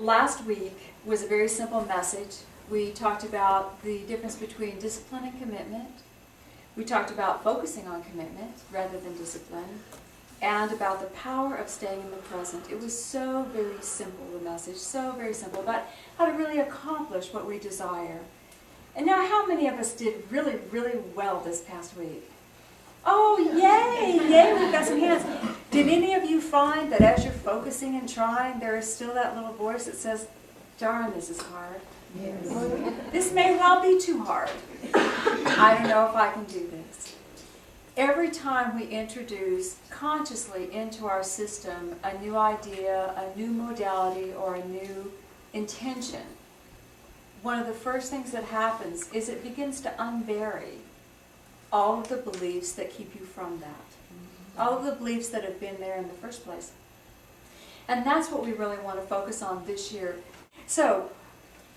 Last week was a very simple message. We talked about the difference between discipline and commitment. We talked about focusing on commitment rather than discipline, and about the power of staying in the present. It was so very simple, the message, so very simple, about how to really accomplish what we desire. And now, how many of us did really, really well this past week? Oh, yay! Yay, we've got some hands. Did any of you find that as you're focusing and trying, there is still that little voice that says, darn, this is hard. Yes. This may well be too hard. I don't know if I can do this. Every time we introduce consciously into our system a new idea, a new modality, or a new intention, one of the first things that happens is it begins to unbury all of the beliefs that keep you from that. All of the beliefs that have been there in the first place. And that's what we really want to focus on this year. So,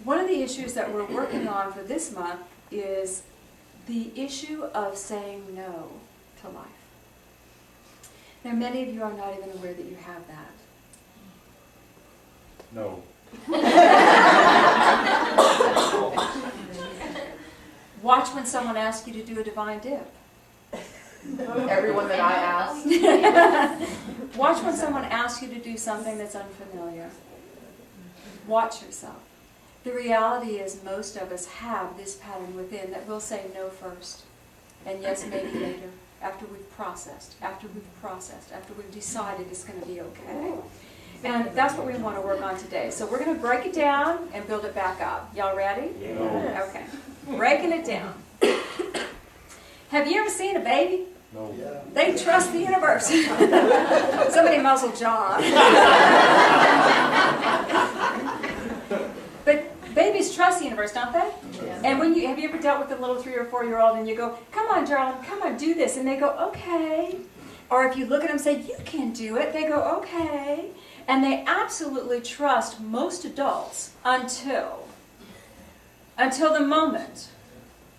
one of the issues that we're working on for this month is the issue of saying no to life. Now, many of you are not even aware that you have that. No. Watch when someone asks you to do a divine dip. Everyone that I ask. Watch when someone asks you to do something that's unfamiliar. Watch yourself. The reality is most of us have this pattern within that we'll say no first, and yes maybe later, after we've processed, after we've decided it's going to be okay. And that's what we want to work on today. So we're going to break it down and build it back up. Y'all ready? Yeah. Okay. Breaking it down. Have you ever seen a baby? No. Yeah. They trust the universe. Somebody muzzle John. But babies trust the universe, don't they? Yeah. And when have you ever dealt with a little 3 or 4-year-old and you go, come on, darling, come on, do this. And they go, okay. Or if you look at them and say, you can do it, they go, okay. And they absolutely trust most adults until the moment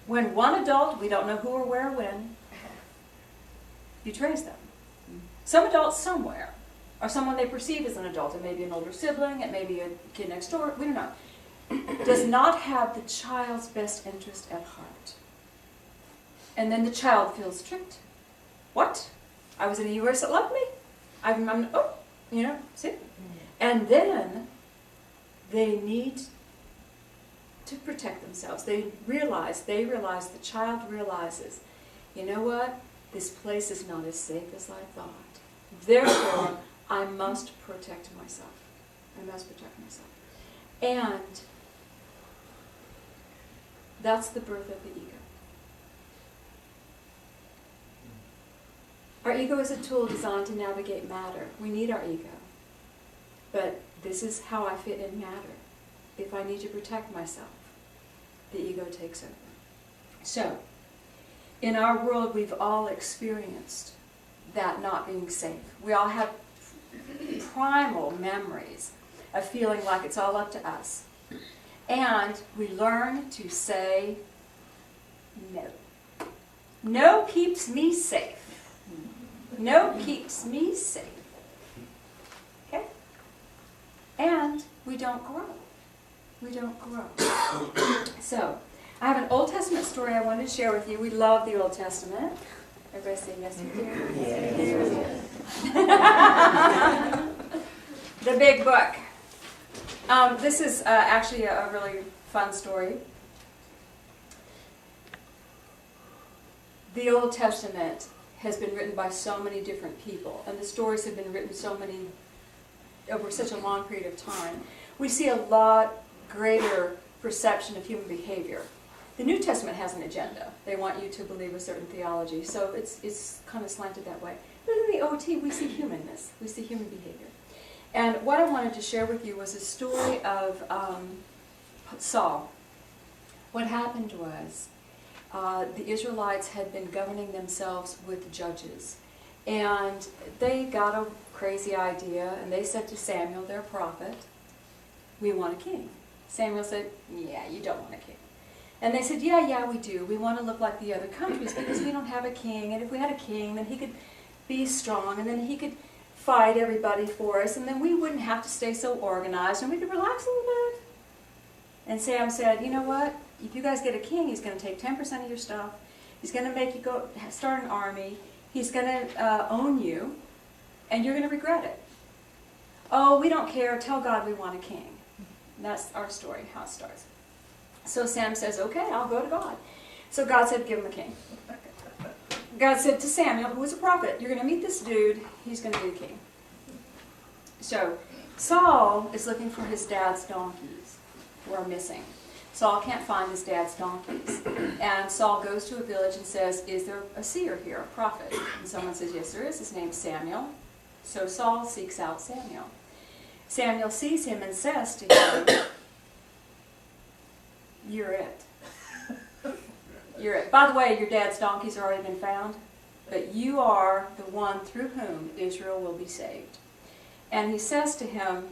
when one adult, we don't know who or where or when, betrays them. Some adult somewhere, or someone they perceive as an adult, it may be an older sibling, it may be a kid next door, we don't know, does not have the child's best interest at heart. And then the child feels tricked. What? I was in a universe that loved me? See? And then they need to protect themselves. The child realizes, you know what? This place is not as safe as I thought. Therefore, I must protect myself. And that's the birth of the ego. Our ego is a tool designed to navigate matter. We need our ego. But this is how I fit in matter. If I need to protect myself, the ego takes over. So, in our world, we've all experienced that not being safe. We all have primal memories of feeling like it's all up to us. And we learn to say no. No keeps me safe. No keeps me safe. Okay? And we don't grow. So, I have an Old Testament story I wanted to share with you. We love the Old Testament. Everybody say yes, you do. Yes. The big book. This is actually a really fun story. The Old Testament has been written by so many different people, and the stories have been written over such a long period of time. We see a lot greater perception of human behavior. The New Testament has an agenda. They want you to believe a certain theology, so it's kind of slanted that way. But in the OT, we see humanness. We see human behavior. And what I wanted to share with you was a story of Saul. What happened was the Israelites had been governing themselves with judges. And they got a crazy idea, and they said to Samuel, their prophet, we want a king. Samuel said, yeah, you don't want a king. And they said, yeah, we do. We want to look like the other countries because we don't have a king. And if we had a king, then he could be strong, and then he could fight everybody for us, and then we wouldn't have to stay so organized, and we could relax a little bit. And Sam said, you know what? If you guys get a king, he's going to take 10% of your stuff. He's going to make you go start an army. He's going to own you, and you're going to regret it. Oh, we don't care. Tell God we want a king. And that's our story, how it starts. So Sam says, okay, I'll go to God. So God said, give him a king. God said to Samuel, who was a prophet, you're going to meet this dude. He's going to be the king. So Saul is looking for his dad's donkeys who are missing. Saul can't find his dad's donkeys. And Saul goes to a village and says, is there a seer here, a prophet? And someone says, yes, there is. His name's Samuel. So Saul seeks out Samuel. Samuel sees him and says to him, you're it. You're it. By the way, your dad's donkeys have already been found, but you are the one through whom Israel will be saved. And he says to him,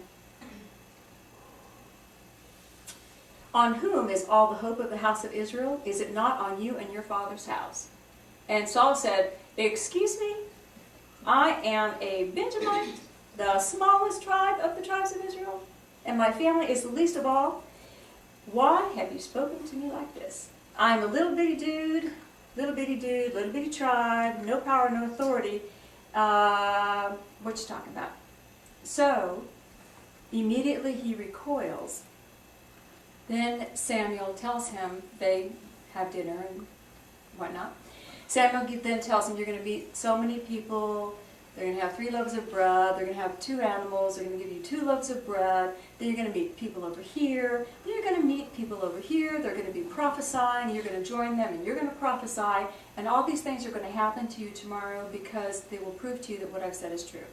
on whom is all the hope of the house of Israel? Is it not on you and your father's house? And Saul said, excuse me, I am a Benjamite, the smallest tribe of the tribes of Israel, and my family is the least of all. Why have you spoken to me like this? I'm a little bitty dude, little bitty tribe, no power, no authority. What you talking about? So, immediately he recoils. Then Samuel tells him, they have dinner and whatnot. Samuel then tells him, you're going to meet so many people. They're going to have 3 loaves of bread. They're going to have 2 animals. They're going to give you 2 loaves of bread. Then you're going to meet people over here. Then you're going to meet people over here. They're going to be prophesying. You're going to join them and you're going to prophesy. And all these things are going to happen to you tomorrow because they will prove to you that what I've said is true.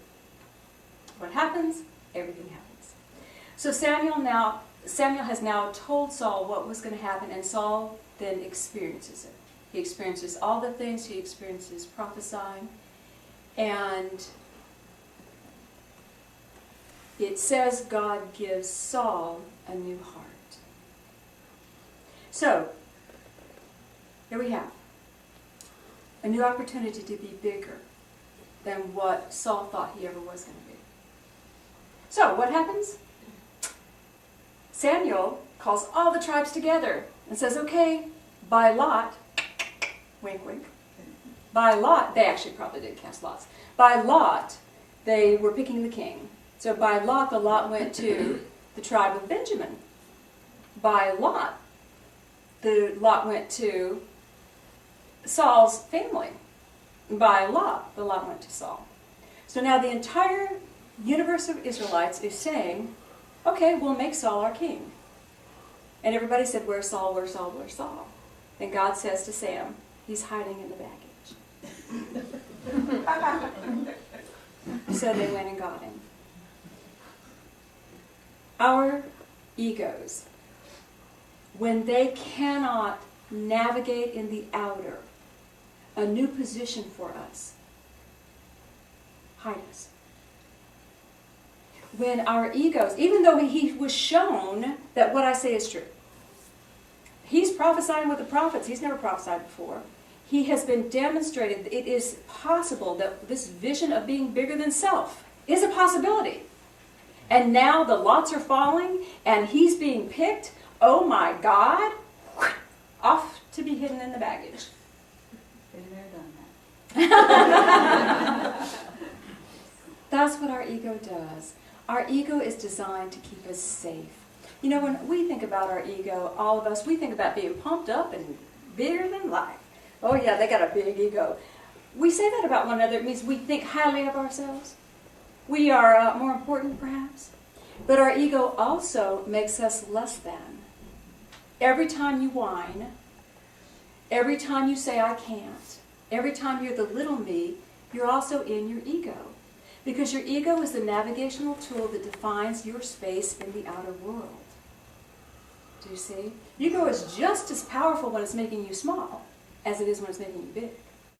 What happens? Everything happens. So Samuel has now told Saul what was going to happen, and Saul then experiences it. He experiences all the things. He experiences prophesying. And it says God gives Saul a new heart. So, here we have a new opportunity to be bigger than what Saul thought he ever was going to be. So, what happens? Samuel calls all the tribes together and says, okay, by lot, wink, wink, by lot, they actually probably did cast lots. By lot, they were picking the king. So by lot, the lot went to the tribe of Benjamin. By lot, the lot went to Saul's family. By lot, the lot went to Saul. So now the entire universe of Israelites is saying, okay, we'll make Saul our king. And everybody said, where's Saul, where's Saul, where's Saul? Then God says to Sam, he's hiding in the baggage. So they went and got him. Our egos, when they cannot navigate in the outer, a new position for us, hide us. When our egos, even though he was shown that what I say is true, he's prophesying with the prophets. He's never prophesied before. He has been demonstrated that it is possible that this vision of being bigger than self is a possibility. And now the lots are falling and he's being picked. Oh my God. Off to be hidden in the baggage. Been there, done that. That's what our ego does. Our ego is designed to keep us safe. You know, when we think about our ego, all of us, we think about being pumped up and bigger than life. Oh yeah, they got a big ego. We say that about one another. It means we think highly of ourselves. We are more important, perhaps. But our ego also makes us less than. Every time you whine, every time you say, I can't, every time you're the little me, you're also in your ego. Because your ego is the navigational tool that defines your space in the outer world. Do you see? Ego is just as powerful when it's making you small as it is when it's making you big.